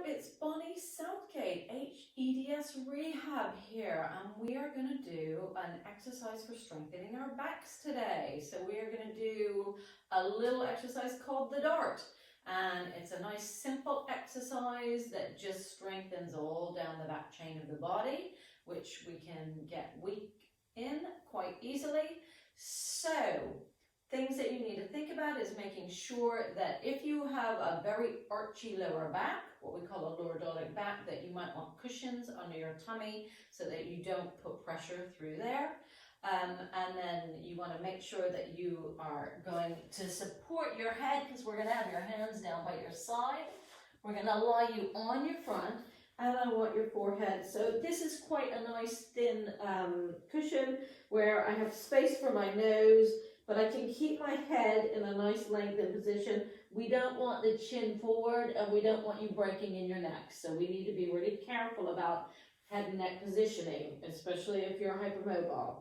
It's Bonnie Southgate, hEDS Rehab here, and we are going to do an exercise for strengthening our backs today. So we are going to do a little exercise called the dart, and it's a nice simple exercise that just strengthens all down the back chain of the body, which we can get weak in quite easily. So things that you need to think about is making sure that if you have a very archy lower back, what we call a lordotic back, that you might want cushions under your tummy so that you don't put pressure through there. And then you want to make sure that you are going to support your head, because we're going to have your hands down by your side. We're going to lie you on your front, and I want your forehead. So this is quite a nice thin cushion where I have space for my nose, but I can keep my head in a nice lengthened position. We don't want the chin forward, and we don't want you breaking in your neck. So we need to be really careful about head and neck positioning, especially if you're hypermobile.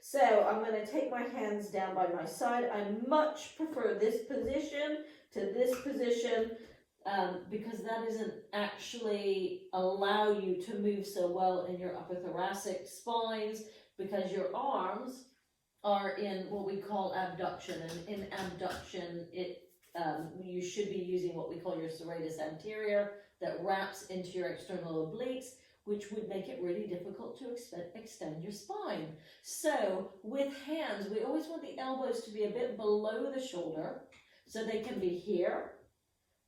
So I'm going to take my hands down by my side. I much prefer this position to this position because that doesn't actually allow you to move so well in your upper thoracic spines, because your arms are in what we call abduction, and in abduction you should be using what we call your serratus anterior that wraps into your external obliques, which would make it really difficult to extend your spine. So with hands, we always want the elbows to be a bit below the shoulder, so they can be here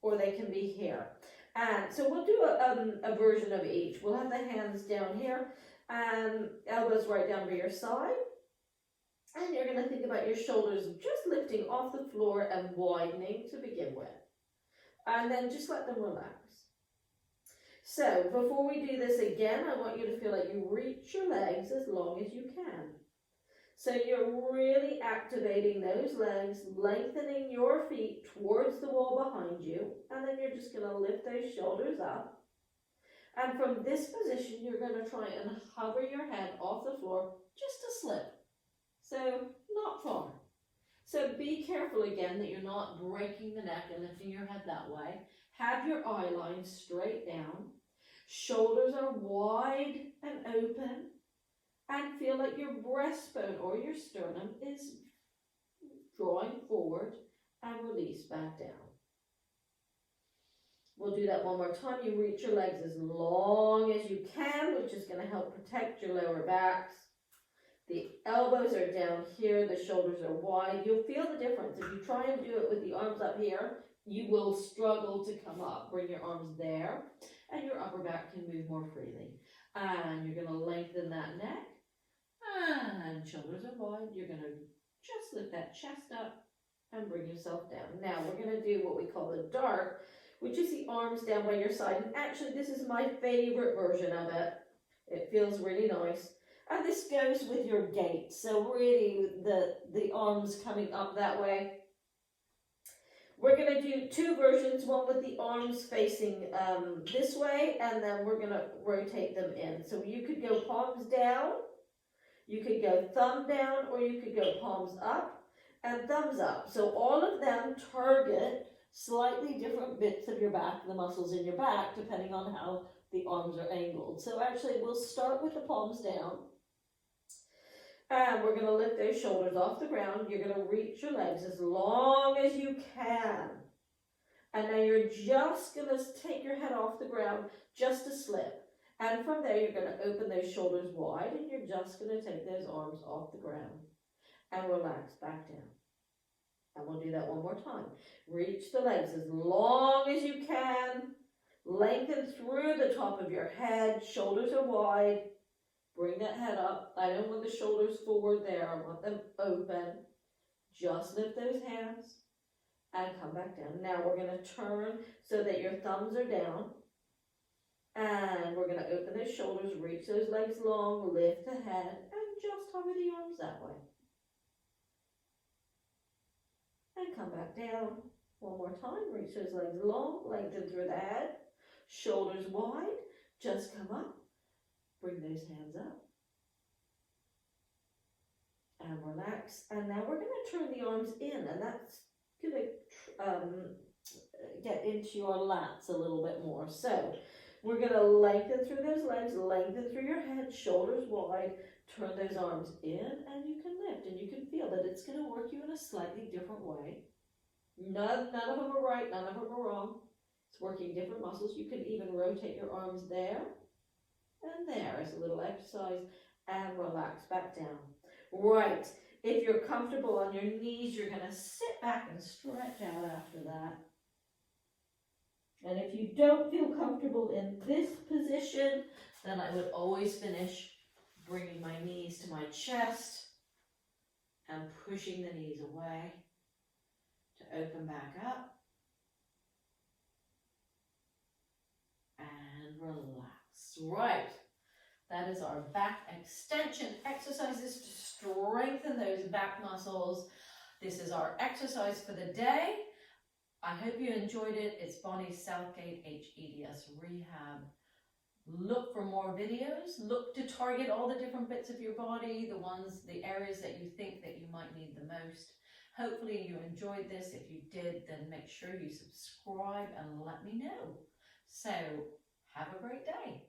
or they can be here. And so we'll do a version of each. We'll have the hands down here and elbows right down by your side. And you're going to think about your shoulders just lifting off the floor and widening to begin with. And then just let them relax. So before we do this again, I want you to feel like you reach your legs as long as you can. So you're really activating those legs, lengthening your feet towards the wall behind you. And then you're just going to lift those shoulders up. And from this position, you're going to try and hover your head off the floor just a slip. So not far. So be careful again that you're not breaking the neck and lifting your head that way. Have your eye line straight down. Shoulders are wide and open. And feel like your breastbone or your sternum is drawing forward and release back down. We'll do that one more time. You reach your legs as long as you can, which is going to help protect your lower backs. The elbows are down here, the shoulders are wide. You'll feel the difference. If you try and do it with the arms up here, you will struggle to come up. Bring your arms there, and your upper back can move more freely. And you're going to lengthen that neck, and shoulders are wide. You're going to just lift that chest up and bring yourself down. Now we're going to do what we call the dart, which is the arms down by your side. And actually, this is my favorite version of it. It feels really nice. And this goes with your gait. So really the arms coming up that way. We're going to do two versions, one with the arms facing this way, and then we're going to rotate them in. So you could go palms down, you could go thumb down, or you could go palms up and thumbs up. So all of them target slightly different bits of your back, the muscles in your back, depending on how the arms are angled. So actually we'll start with the palms down. And we're going to lift those shoulders off the ground. You're going to reach your legs as long as you can. And now you're just going to take your head off the ground, just a slip. And from there, you're going to open those shoulders wide, and you're just going to take those arms off the ground and relax back down. And we'll do that one more time. Reach the legs as long as you can. Lengthen through the top of your head. Shoulders are wide. Bring that head up. I don't want the shoulders forward there. I want them open. Just lift those hands and come back down. Now we're going to turn so that your thumbs are down. And we're going to open those shoulders, reach those legs long, lift the head, and just hover the arms that way. And come back down. One more time. Reach those legs long, lengthen through the head. Shoulders wide. Just come up. Bring those hands up and relax. And now we're going to turn the arms in, and that's going to get into your lats a little bit more. So we're going to lengthen through those legs, lengthen through your head, shoulders wide, turn those arms in, and you can lift, and you can feel that it's going to work you in a slightly different way. None of them are right, none of them are wrong. It's working different muscles. You can even rotate your arms there and there as a little exercise, and relax back down. Right, if you're comfortable on your knees, you're going to sit back and stretch out after that. And if you don't feel comfortable in this position, then I would always finish bringing my knees to my chest and pushing the knees away to open back up and relax. Right, that is our back extension exercises to strengthen those back muscles. This is our exercise for the day. I hope you enjoyed it. It's Bonnie Southgate, hEDS Rehab. Look for more videos. Look to target all the different bits of your body, the areas that you think that you might need the most. Hopefully you enjoyed this. If you did, then make sure you subscribe and let me know. So have a great day.